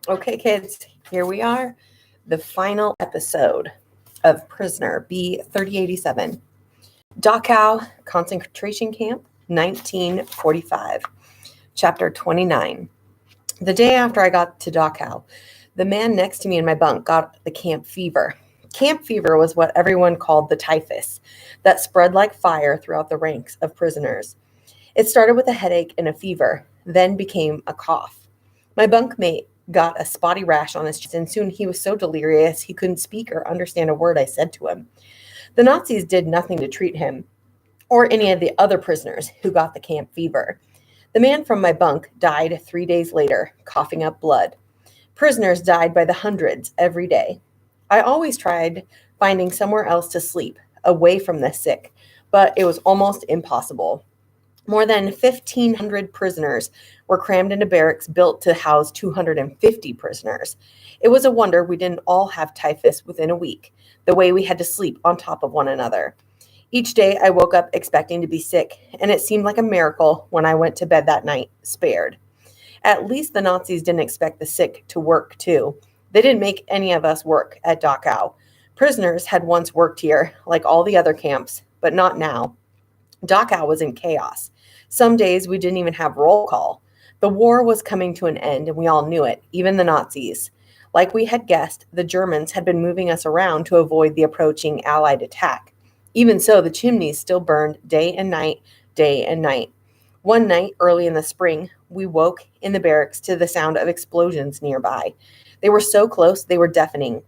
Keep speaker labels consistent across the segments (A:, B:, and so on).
A: Okay, kids, here we are, the final episode of Prisoner B-3087, Dachau Concentration Camp, 1945, Chapter 29. The day after I got to Dachau, the man next to me in my bunk got the camp fever. Camp fever was what everyone called the typhus that spread like fire throughout the ranks of prisoners. It started with a headache and a fever, then became a cough. My bunkmate got a spotty rash on his chest, and soon he was so delirious he couldn't speak or understand a word I said to him. The Nazis did nothing to treat him or any of the other prisoners who got the camp fever. The man from my bunk died 3 days later, coughing up blood. Prisoners died by the hundreds every day. I always tried finding somewhere else to sleep, away from the sick, but it was almost impossible. More than 1,500 prisoners were crammed into barracks built to house 250 prisoners. It was a wonder we didn't all have typhus within a week, the way we had to sleep on top of one another. Each day I woke up expecting to be sick, and it seemed like a miracle when I went to bed that night, spared. At least the Nazis didn't expect the sick to work, too. They didn't make any of us work at Dachau. Prisoners had once worked here, like all the other camps, but not now. Dachau was in chaos. Some days we didn't even have roll call. The war was coming to an end, and we all knew it, even the Nazis. Like we had guessed, the Germans had been moving us around to avoid the approaching Allied attack. Even so, the chimneys still burned day and night, day and night. One night, early in the spring, we woke in the barracks to the sound of explosions nearby. They were so close, they were deafening.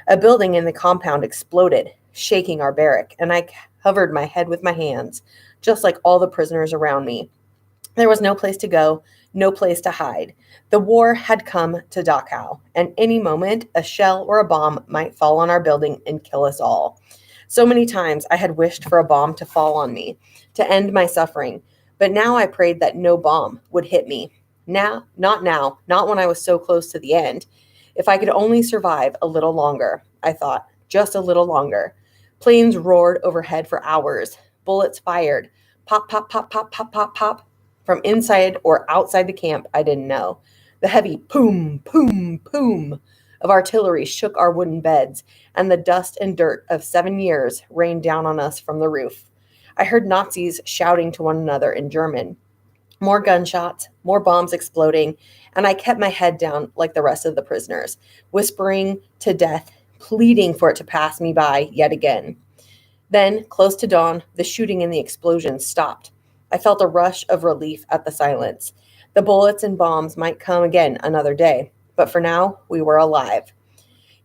A: A building in the compound exploded, shaking our barrack, and I covered my head with my hands, just like all the prisoners around me. There was no place to go, no place to hide. The war had come to Dachau, and any moment a shell or a bomb might fall on our building and kill us all. So many times I had wished for a bomb to fall on me, to end my suffering, but now I prayed that no bomb would hit me. Now, not when I was so close to the end. If I could only survive a little longer, I thought, just a little longer. Planes roared overhead for hours. Bullets fired. Pop, pop, pop, pop, pop, pop, pop. From inside or outside the camp, I didn't know. The heavy poom, poom, poom of artillery shook our wooden beds, and the dust and dirt of 7 years rained down on us from the roof. I heard Nazis shouting to one another in German. More gunshots, more bombs exploding, and I kept my head down like the rest of the prisoners, whispering to death, pleading for it to pass me by yet again. Then, close to dawn, the shooting and the explosions stopped. I felt a rush of relief at the silence. The bullets and bombs might come again another day, but for now, we were alive.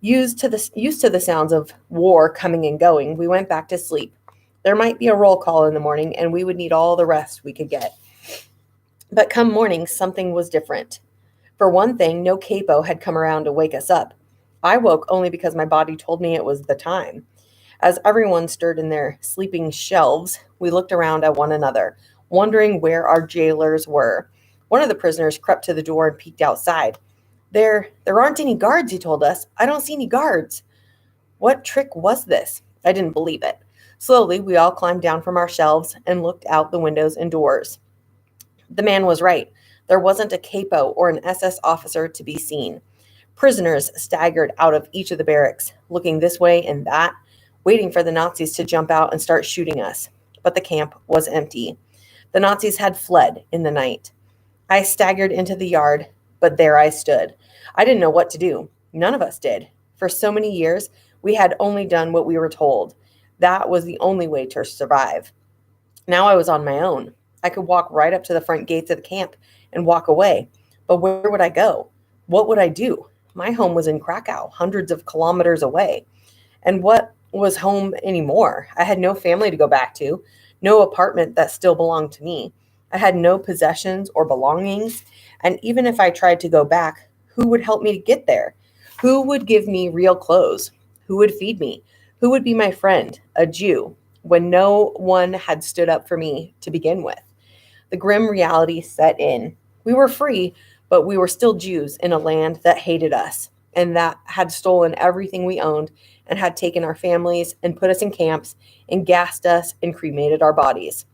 A: Used to the sounds of war coming and going, we went back to sleep. There might be a roll call in the morning, and we would need all the rest we could get. But come morning, something was different. For one thing, no capo had come around to wake us up. I woke only because my body told me it was the time. As everyone stirred in their sleeping shelves, we looked around at one another, wondering where our jailers were. One of the prisoners crept to the door and peeked outside. There aren't any guards, he told us. I don't see any guards. What trick was this? I didn't believe it. Slowly, we all climbed down from our shelves and looked out the windows and doors. The man was right. There wasn't a capo or an SS officer to be seen. Prisoners staggered out of each of the barracks, looking this way and that, waiting for the Nazis to jump out and start shooting us. But the camp was empty. The Nazis had fled in the night. I staggered into the yard, but there I stood. I didn't know what to do. None of us did. For so many years, we had only done what we were told. That was the only way to survive. Now I was on my own. I could walk right up to the front gates of the camp and walk away. But where would I go? What would I do? My home was in Krakow, hundreds of kilometers away. And what was home anymore? I had no family to go back to, no apartment that still belonged to me. I had no possessions or belongings. And even if I tried to go back, who would help me to get there? Who would give me real clothes? Who would feed me? Who would be my friend, a Jew, when no one had stood up for me to begin with? The grim reality set in. We were free, but we were still Jews in a land that hated us and that had stolen everything we owned and had taken our families and put us in camps and gassed us and cremated our bodies.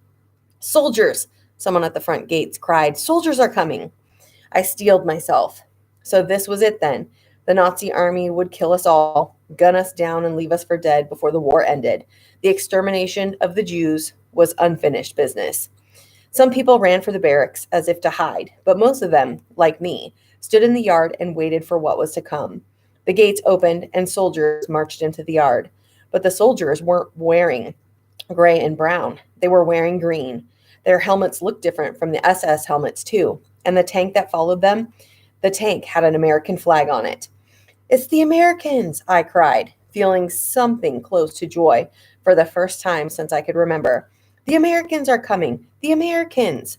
A: Soldiers! Someone at the front gates cried, "Soldiers are coming!" I steeled myself. So this was it then. The Nazi army would kill us all, gun us down, and leave us for dead before the war ended. The extermination of the Jews was unfinished business. Some people ran for the barracks as if to hide, but most of them, like me, stood in the yard and waited for what was to come. The gates opened and soldiers marched into the yard. But the soldiers weren't wearing gray and brown. They were wearing green. Their helmets looked different from the SS helmets, too. And the tank that followed them, the tank had an American flag on it. It's the Americans, I cried, feeling something close to joy for the first time since I could remember. The Americans are coming. The Americans.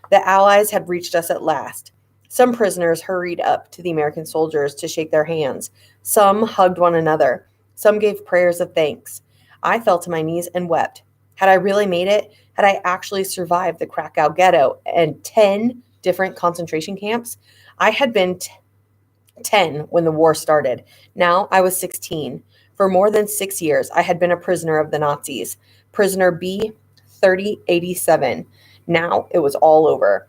A: The Allies had reached us at last. Some prisoners hurried up to the American soldiers to shake their hands. Some hugged one another. Some gave prayers of thanks. I fell to my knees and wept. Had I really made it? Had I actually survived the Krakow ghetto and 10 different concentration camps? I had been 10 when the war started. Now I was 16. For more than 6 years, I had been a prisoner of the Nazis. Prisoner B-3087. Now it was all over.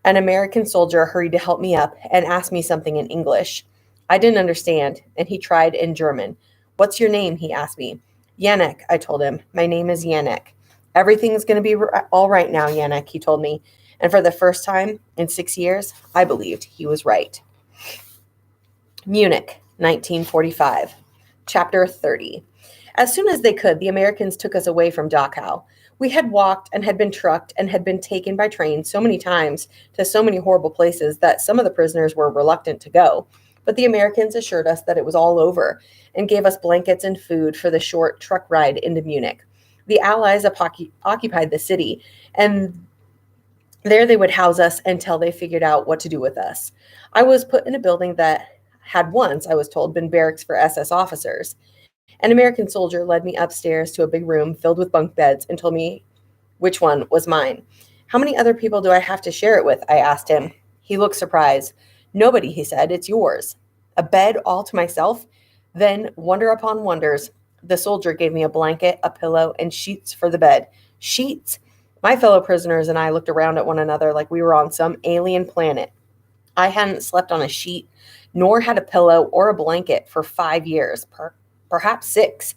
A: An American soldier hurried to help me up and asked me something in English. I didn't understand, and he tried in German. What's your name? He asked me. Yanek, I told him. My name is Yanek. Everything's going to be all right now, Yanek, he told me. And for the first time in 6 years, I believed he was right. Munich, 1945. Chapter 30. As soon as they could, the Americans took us away from Dachau. We had walked and had been trucked and had been taken by train so many times to so many horrible places that some of the prisoners were reluctant to go. But the Americans assured us that it was all over and gave us blankets and food for the short truck ride into Munich. The Allies occupied the city, and there they would house us until they figured out what to do with us. I was put in a building that had once, I was told, been barracks for SS officers. An American soldier led me upstairs to a big room filled with bunk beds and told me which one was mine. How many other people do I have to share it with? I asked him. He looked surprised. Nobody, he said. It's yours. A bed all to myself? Then, wonder upon wonders, the soldier gave me a blanket, a pillow, and sheets for the bed. Sheets? My fellow prisoners and I looked around at one another like we were on some alien planet. I hadn't slept on a sheet, nor had a pillow or a blanket for 5 years, perhaps 6.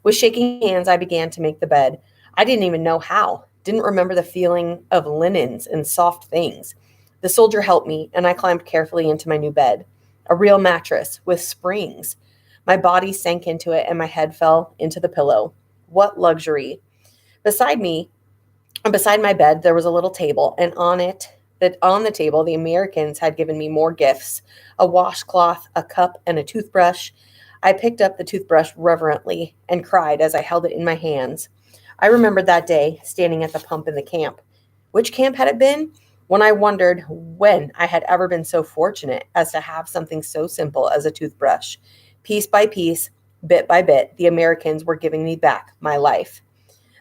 A: With shaking hands, I began to make the bed. I didn't even know how. Didn't remember the feeling of linens and soft things. The soldier helped me, and I climbed carefully into my new bed. A real mattress with springs. My body sank into it, and my head fell into the pillow. What luxury. Beside my bed, there was a little table, and on the table, the Americans had given me more gifts, a washcloth, a cup, and a toothbrush. I picked up the toothbrush reverently and cried as I held it in my hands. I remembered that day, standing at the pump in the camp. Which camp had it been? When I wondered when I had ever been so fortunate as to have something so simple as a toothbrush. Piece by piece, bit by bit, the Americans were giving me back my life.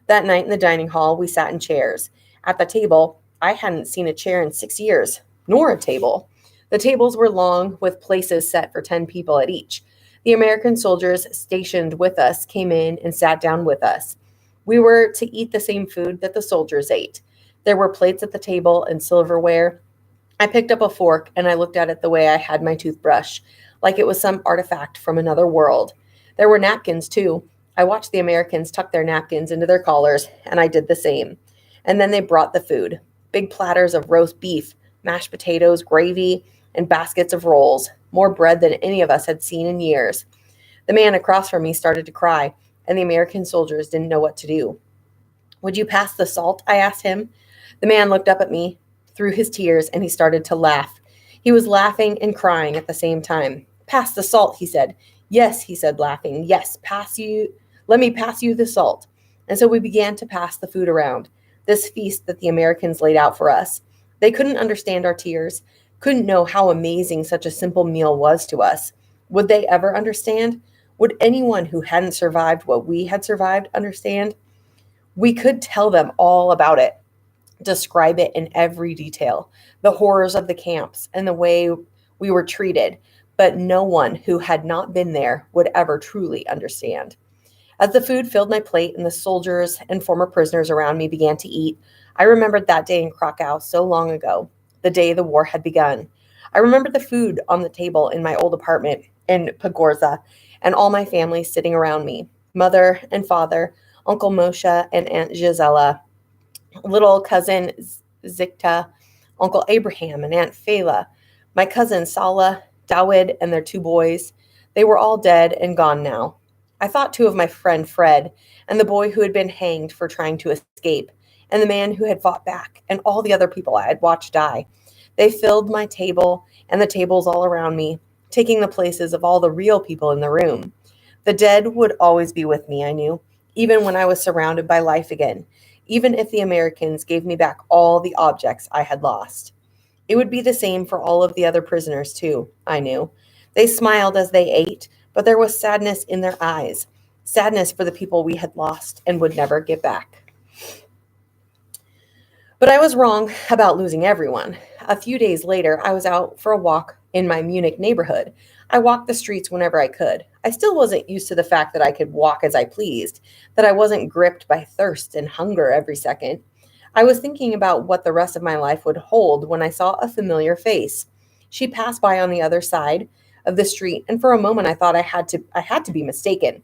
A: That night in the dining hall, we sat in chairs. At the table, I hadn't seen a chair in 6 years, nor a table. The tables were long, with places set for 10 people at each. The American soldiers stationed with us came in and sat down with us. We were to eat the same food that the soldiers ate. There were plates at the table and silverware. I picked up a fork and I looked at it the way I had my toothbrush, like it was some artifact from another world. There were napkins, too. I watched the Americans tuck their napkins into their collars, and I did the same. And then they brought the food. Big platters of roast beef, mashed potatoes, gravy, and baskets of rolls. More bread than any of us had seen in years. The man across from me started to cry, and the American soldiers didn't know what to do. Would you pass the salt? I asked him. The man looked up at me through his tears, and he started to laugh. He was laughing and crying at the same time. Pass the salt, he said. Yes, he said, laughing. Yes, let me pass you the salt. And so we began to pass the food around, this feast that the Americans laid out for us. They couldn't understand our tears, couldn't know how amazing such a simple meal was to us. Would they ever understand? Would anyone who hadn't survived what we had survived understand? We could tell them all about it, describe it in every detail, the horrors of the camps and the way we were treated, but no one who had not been there would ever truly understand. As the food filled my plate and the soldiers and former prisoners around me began to eat, I remembered that day in Krakow so long ago, the day the war had begun. I remember the food on the table in my old apartment in Pagorza and all my family sitting around me. Mother and father, Uncle Moshe and Aunt Gisela, little cousin Zikta, Uncle Abraham and Aunt Fela, my cousin Salah, Dawid, and their two boys. They were all dead and gone now. I thought too of my friend Fred and the boy who had been hanged for trying to escape, and the man who had fought back, and all the other people I had watched die. They filled my table and the tables all around me, taking the places of all the real people in the room. The dead would always be with me, I knew, even when I was surrounded by life again, even if the Americans gave me back all the objects I had lost. It would be the same for all of the other prisoners, too, I knew. They smiled as they ate, but there was sadness in their eyes, sadness for the people we had lost and would never get back. But I was wrong about losing everyone. A few days later, I was out for a walk in my Munich neighborhood. I walked the streets whenever I could. I still wasn't used to the fact that I could walk as I pleased, that I wasn't gripped by thirst and hunger every second. I was thinking about what the rest of my life would hold when I saw a familiar face. She passed by on the other side of the street, and for a moment I thought I had to be mistaken.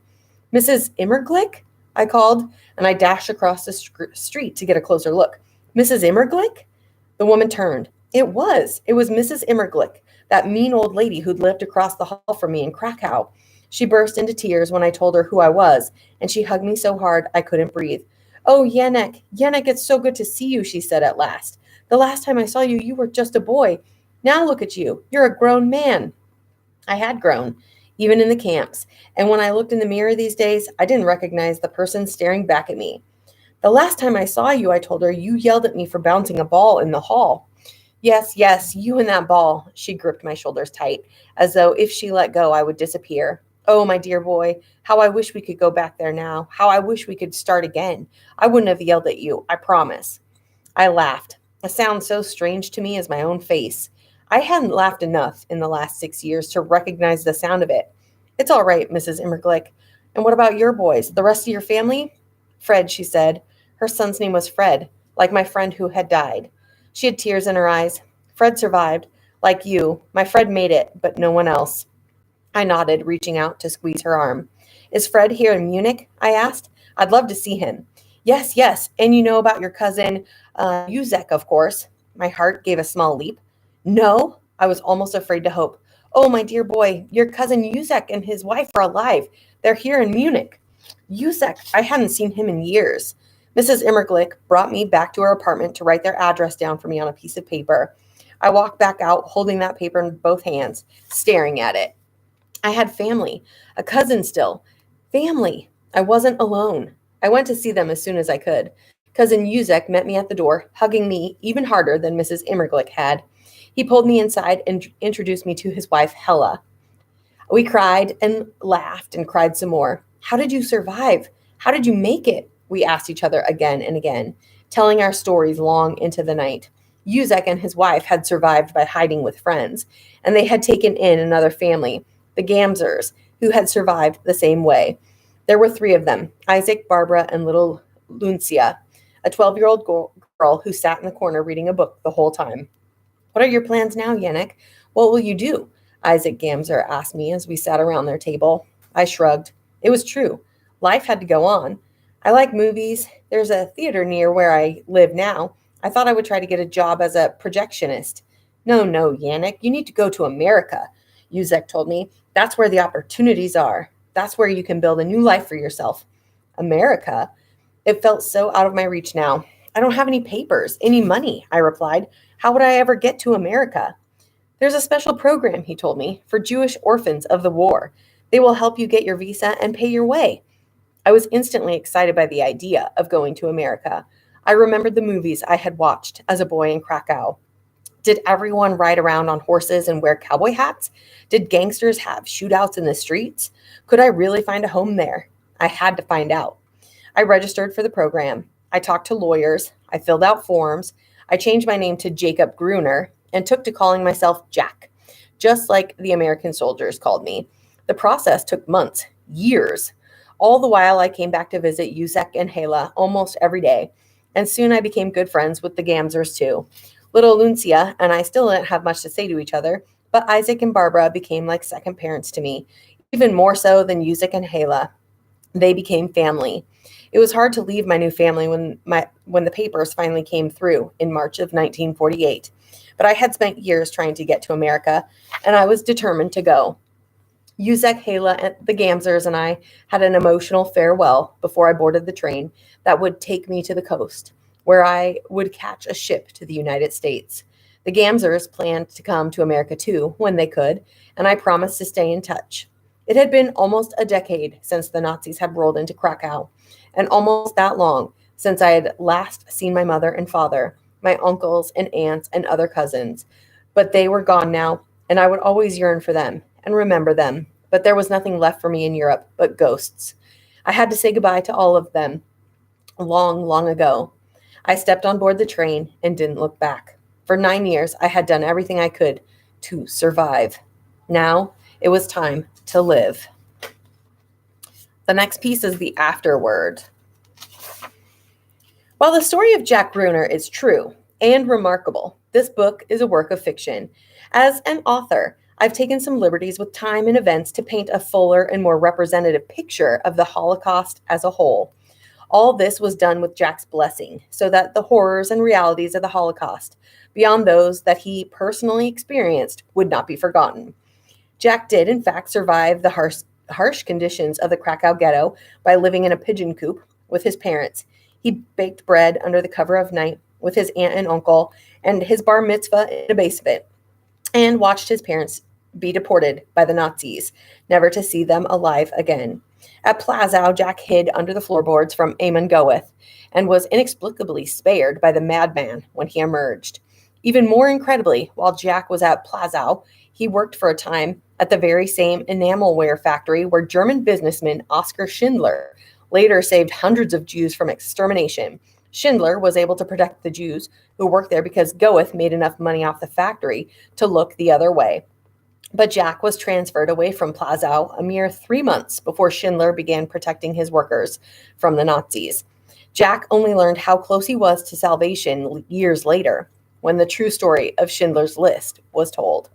A: "Mrs. Immerglick?" I called, and I dashed across the street to get a closer look. "Mrs. Immerglick?" The woman turned. It was Mrs. Immerglick, that mean old lady who'd lived across the hall from me in Krakow. She burst into tears when I told her who I was, and she hugged me so hard I couldn't breathe. "Oh, Yanek, it's so good to see you," she said at last. "The last time I saw you, you were just a boy. Now look at you. You're a grown man." I had grown, even in the camps, and when I looked in the mirror these days, I didn't recognize the person staring back at me. "The last time I saw you," I told her, "you yelled at me for bouncing a ball in the hall." Yes, you and that ball." She gripped my shoulders tight, as though if she let go, I would disappear. "Oh, my dear boy, how I wish we could go back there now. How I wish we could start again. I wouldn't have yelled at you, I promise." I laughed, a sound so strange to me as my own face. I hadn't laughed enough in the last 6 years to recognize the sound of it. "It's all right, Mrs. Immerglick. And what about your boys, the rest of your family?" "Fred," she said. Her son's name was Fred, like my friend who had died. She had tears in her eyes. "Fred survived. Like you. My Fred made it, but no one else." I nodded, reaching out to squeeze her arm. "Is Fred here in Munich?" I asked. "I'd love to see him." Yes. And you know about your cousin, Yuzek, of course." My heart gave a small leap. "No?" I was almost afraid to hope. "Oh, my dear boy, your cousin Yuzek and his wife are alive. They're here in Munich." Yuzek, I hadn't seen him in years. Mrs. Immerglick brought me back to her apartment to write their address down for me on a piece of paper. I walked back out, holding that paper in both hands, staring at it. I had family, a cousin still. Family. I wasn't alone. I went to see them as soon as I could. Cousin Yuzek met me at the door, hugging me even harder than Mrs. Immerglick had. He pulled me inside and introduced me to his wife, Hella. We cried and laughed and cried some more. "How did you survive? How did you make it?" We asked each other again and again, telling our stories long into the night. Yuzek and his wife had survived by hiding with friends, and they had taken in another family, the Gamzers, who had survived the same way. There were 3 of them, Isaac, Barbara, and little Luncia, a 12-year-old girl who sat in the corner reading a book the whole time. "What are your plans now, Yanek? What will you do?" Isaac Gamzer asked me as we sat around their table. I shrugged. It was true. Life had to go on. I like movies. There's a theater near where I live now. I thought I would try to get a job as a projectionist. No, Yanek, you need to go to America," Yuzek told me. "That's where the opportunities are. That's where you can build a new life for yourself." America? It felt so out of my reach now. "I don't have any papers, any money," I replied. "How would I ever get to America?" "There's a special program," he told me, "for Jewish orphans of the war. They will help you get your visa and pay your way." I was instantly excited by the idea of going to America. I remembered the movies I had watched as a boy in Krakow. Did everyone ride around on horses and wear cowboy hats? Did gangsters have shootouts in the streets? Could I really find a home there? I had to find out. I registered for the program. I talked to lawyers. I filled out forms. I changed my name to Jacob Gruner and took to calling myself Jack, just like the American soldiers called me. The process took months, years. All the while, I came back to visit Yuzek and Hela almost every day, and soon I became good friends with the Gamzers too. Little Luncia and I still didn't have much to say to each other, but Isaac and Barbara became like second parents to me, even more so than Yusik and Hala. They became family. It was hard to leave my new family when the papers finally came through in March of 1948. But I had spent years trying to get to America, and I was determined to go. Yusek, Hala, and the Gamzers and I had an emotional farewell before I boarded the train that would take me to the coast, where I would catch a ship to the United States. The Gamzers planned to come to America too, when they could, and I promised to stay in touch. It had been almost a decade since the Nazis had rolled into Krakow, and almost that long since I had last seen my mother and father, my uncles and aunts and other cousins. But they were gone now, and I would always yearn for them and remember them. But there was nothing left for me in Europe but ghosts. I had to say goodbye to all of them long, long ago. I stepped on board the train and didn't look back. For 9 years, I had done everything I could to survive. Now it was time to live. The next piece is the afterword. While the story of Jack Gruner is true and remarkable, this book is a work of fiction. As an author, I've taken some liberties with time and events to paint a fuller and more representative picture of the Holocaust as a whole. All this was done with Jack's blessing, so that the horrors and realities of the Holocaust, beyond those that he personally experienced, would not be forgotten. Jack did, in fact, survive the harsh conditions of the Krakow ghetto by living in a pigeon coop with his parents. He baked bread under the cover of night with his aunt and uncle and his bar mitzvah in a basement, and watched his parents be deported by the Nazis, never to see them alive again. At Plazow, Jack hid under the floorboards from Eamon Goeth and was inexplicably spared by the madman when he emerged. Even more incredibly, while Jack was at Plazow, he worked for a time at the very same enamelware factory where German businessman Oskar Schindler later saved hundreds of Jews from extermination. Schindler was able to protect the Jews who worked there because Goeth made enough money off the factory to look the other way. But Jack was transferred away from Plazow a mere 3 months before Schindler began protecting his workers from the Nazis. Jack only learned how close he was to salvation years later, when the true story of Schindler's List was told.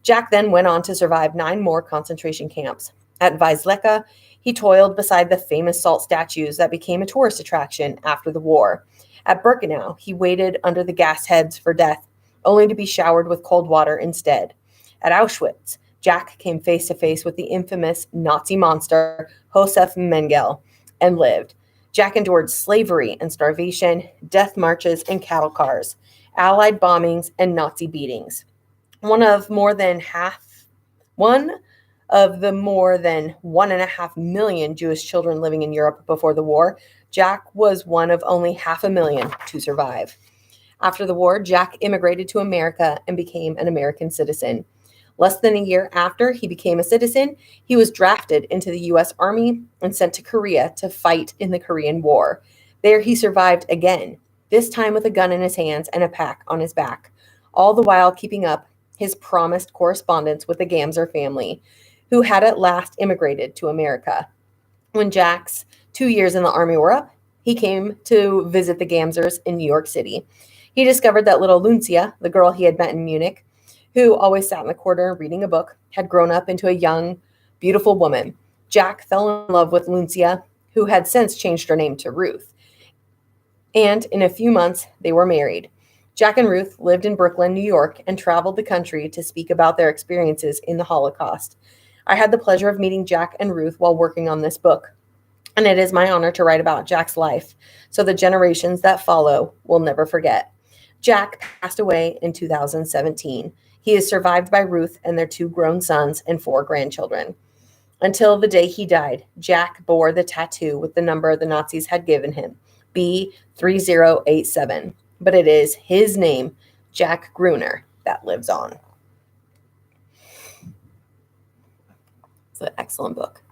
A: Jack then went on to survive 9 more concentration camps. At Weisleka, he toiled beside the famous salt statues that became a tourist attraction after the war. At Birkenau, he waited under the gas heads for death, only to be showered with cold water instead. At Auschwitz, Jack came face to face with the infamous Nazi monster Josef Mengele and lived. Jack endured slavery and starvation, death marches and cattle cars, Allied bombings and Nazi beatings. One of the more than 1.5 million Jewish children living in Europe before the war, Jack was one of only 500,000 to survive. After the war, Jack immigrated to America and became an American citizen. Less than a year after he became a citizen, he was drafted into the U.S. Army and sent to Korea to fight in the Korean War. There he survived again, this time with a gun in his hands and a pack on his back, all the while keeping up his promised correspondence with the Gamzer family, who had at last immigrated to America. When Jack's 2 years in the Army were up, he came to visit the Gamzers in New York City. He discovered that little Luncia, the girl he had met in Munich, who always sat in the corner reading a book, had grown up into a young, beautiful woman. Jack fell in love with Luncia, who had since changed her name to Ruth. And in a few months, they were married. Jack and Ruth lived in Brooklyn, New York, and traveled the country to speak about their experiences in the Holocaust. I had the pleasure of meeting Jack and Ruth while working on this book, and it is my honor to write about Jack's life, so the generations that follow will never forget. Jack passed away in 2017. He is survived by Ruth and their 2 grown sons and 4 grandchildren. Until the day he died, Jack bore the tattoo with the number the Nazis had given him, B-3087. But it is his name, Jack Gruner, that lives on. It's an excellent book.